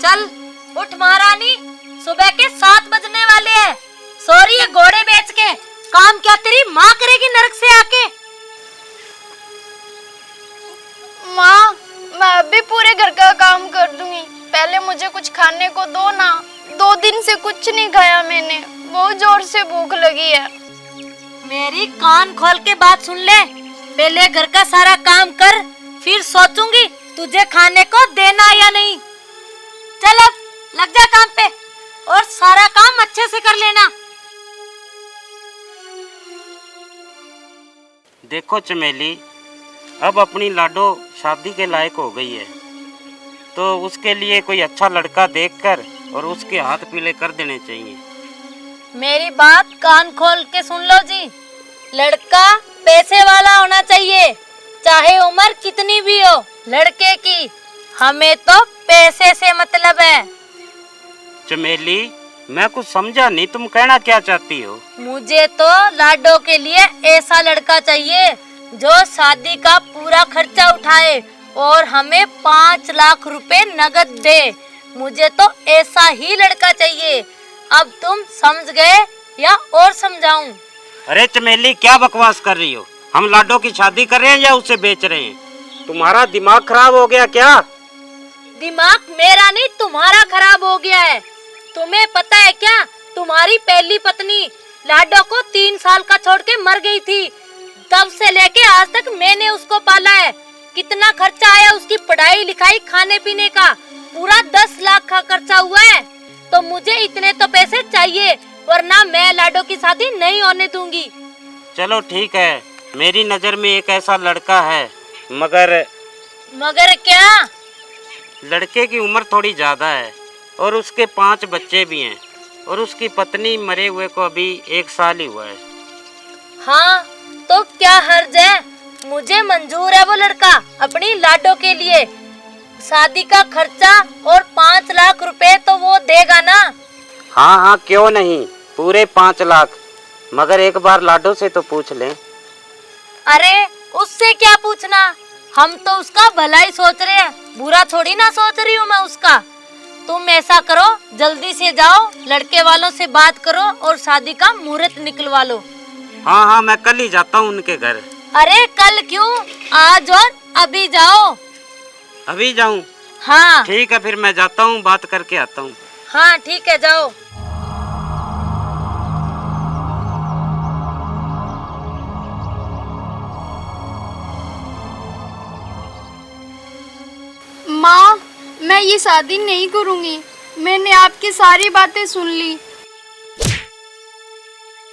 चल उठ महारानी, सुबह के 7 बजने वाले हैं। सॉरी, ये घोड़े बेच के काम क्या तेरी माँ करेगी नरक से आके। माँ, मैं अभी पूरे घर का काम कर दूंगी, पहले मुझे कुछ खाने को दो ना। 2 दिन से कुछ नहीं खाया मैंने, बहुत जोर से भूख लगी है। मेरी कान खोल के बात सुन ले, पहले घर का सारा काम कर, फिर सोचूंगी तुझे खाने को देना या नहीं। चल अब लग जा काम पे और सारा काम अच्छे से कर लेना। देखो चमेली, अब अपनी लाडो शादी के लायक हो गई है, तो उसके लिए कोई अच्छा लड़का देखकर और उसके हाथ पीले कर देने चाहिए। मेरी बात कान खोल के सुन लो जी, लड़का पैसे वाला होना चाहिए, चाहे उम्र कितनी भी हो लड़के की। हमें तो पैसे से मतलब है। चमेली, मैं कुछ समझा नहीं, तुम कहना क्या चाहती हो? मुझे तो लाडो के लिए ऐसा लड़का चाहिए जो शादी का पूरा खर्चा उठाए और हमें 5 लाख रुपए नगद दे। मुझे तो ऐसा ही लड़का चाहिए। अब तुम समझ गए या और समझाऊं? अरे चमेली, क्या बकवास कर रही हो? हम लाडो की शादी कर रहे हैं या उसे बेच रहे हैं? तुम्हारा दिमाग खराब हो गया क्या? दिमाग मेरा नहीं, तुम्हारा खराब हो गया है। तुम्हें पता है क्या, तुम्हारी पहली पत्नी लाडो को 3 साल का छोड़ के मर गई थी। तब से लेके आज तक मैंने उसको पाला है। कितना खर्चा आया उसकी पढ़ाई लिखाई खाने पीने का, पूरा 10 लाख का खर्चा हुआ है। तो मुझे इतने तो पैसे चाहिए, वरना मैं लाडो की शादी नहीं होने दूंगी। चलो ठीक है, मेरी नजर में एक ऐसा लड़का है, मगर क्या? लड़के की उम्र थोड़ी ज्यादा है और उसके 5 बच्चे भी हैं और उसकी पत्नी मरे हुए को अभी 1 साल ही हुआ है। हाँ, तो क्या हर्ज है? मुझे मंजूर है वो लड़का अपनी लाडो के लिए। शादी का खर्चा और 5 लाख रुपए तो वो देगा ना? हाँ हाँ, क्यों नहीं, पूरे 5 लाख। मगर एक बार लाडो से तो पूछ लें। अरे उससे क्या पूछना, हम तो उसका भला ही सोच रहे हैं, बुरा थोड़ी ना सोच रही हूँ मैं उसका। तुम ऐसा करो, जल्दी से जाओ, लड़के वालों से बात करो और शादी का मुहूर्त निकलवा लो। हाँ हाँ, मैं कल ही जाता हूँ उनके घर। अरे कल क्यों, आज और अभी जाओ। अभी जाऊँ? हाँ ठीक है, फिर मैं जाता हूँ, बात करके आता हूँ। हाँ ठीक है, जाओ। माँ, मैं ये शादी नहीं करूँगी, मैंने आपकी सारी बातें सुन ली।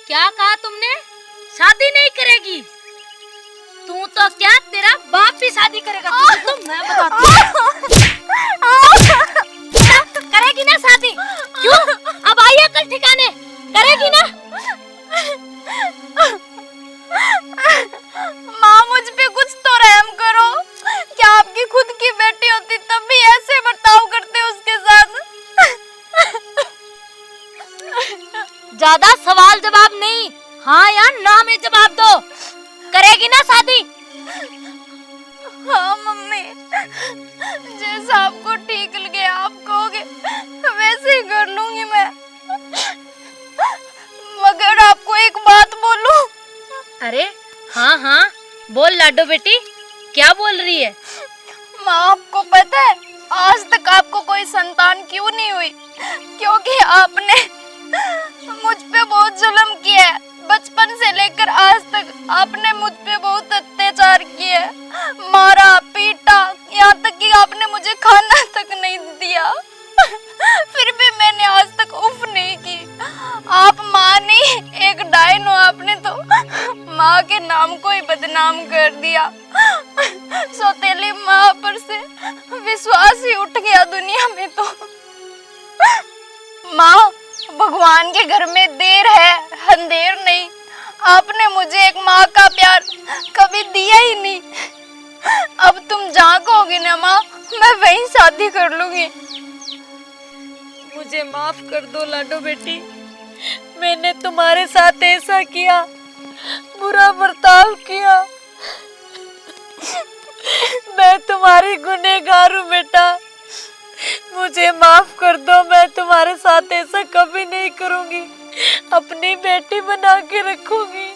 क्या कहा तुमने? शादी नहीं करेगी? तू तो क्या, तेरा बाप भी शादी करेगा। तो मैं बताती हूँ। करेगी ना शादी? क्यों? अब आई अकल ठिकाने, करेगी ना? माँ, मुझ पे कुछ तो रहम करो। क्या आपकी खुद की बेटी होती तब भी ऐसे बर्ताव करते उसके साथ? ज्यादा सवाल जवाब नहीं, हाँ या ना में जवाब दो। करेगी ना शादी? हाँ मम्मी, जैसा आपको ठीक लगे आप कहोगे वैसे ही कर लूंगी मैं। मगर आपको एक बात बोलूं? अरे हाँ हाँ, बोल लाडो बेटी, क्या बोल रही है? माँ, आपको पता है आज तक आपको कोई संतान क्यों नहीं हुई? क्योंकि आपने मुझ पे बहुत जुल्म किया है। बचपन से लेकर आज तक आपने मुझ पे बहुत अत्याचार किए, मारा पीटा, यहाँ तक कि आपने मुझे खाना तक नहीं दिया। फिर भी मैंने आज तक उफ नहीं की। आप माँ नहीं, एक डायन हो। आपने तो माँ के नाम को ही बदनाम कर दिया। सौतेली माँ पर से विश्वास ही उठ गया दुनिया में। तो माँ, भगवान के घर में देर है अंधेर नहीं। आपने मुझे एक माँ का प्यार कभी दिया ही नहीं। अब तुम जहाँ कहोगे ना माँ, मैं वहीं शादी कर लूंगी। मुझे माफ कर दो लाडो बेटी, मैंने तुम्हारे साथ ऐसा किया, बुरा बर्ताव किया। मैं तुम्हारी गुनहगार हूँ बेटा, मुझे माफ कर दो, मैं तुम्हारे साथ ऐसा कभी नहीं करूंगी, अपनी बेटी बना के रखूंगी।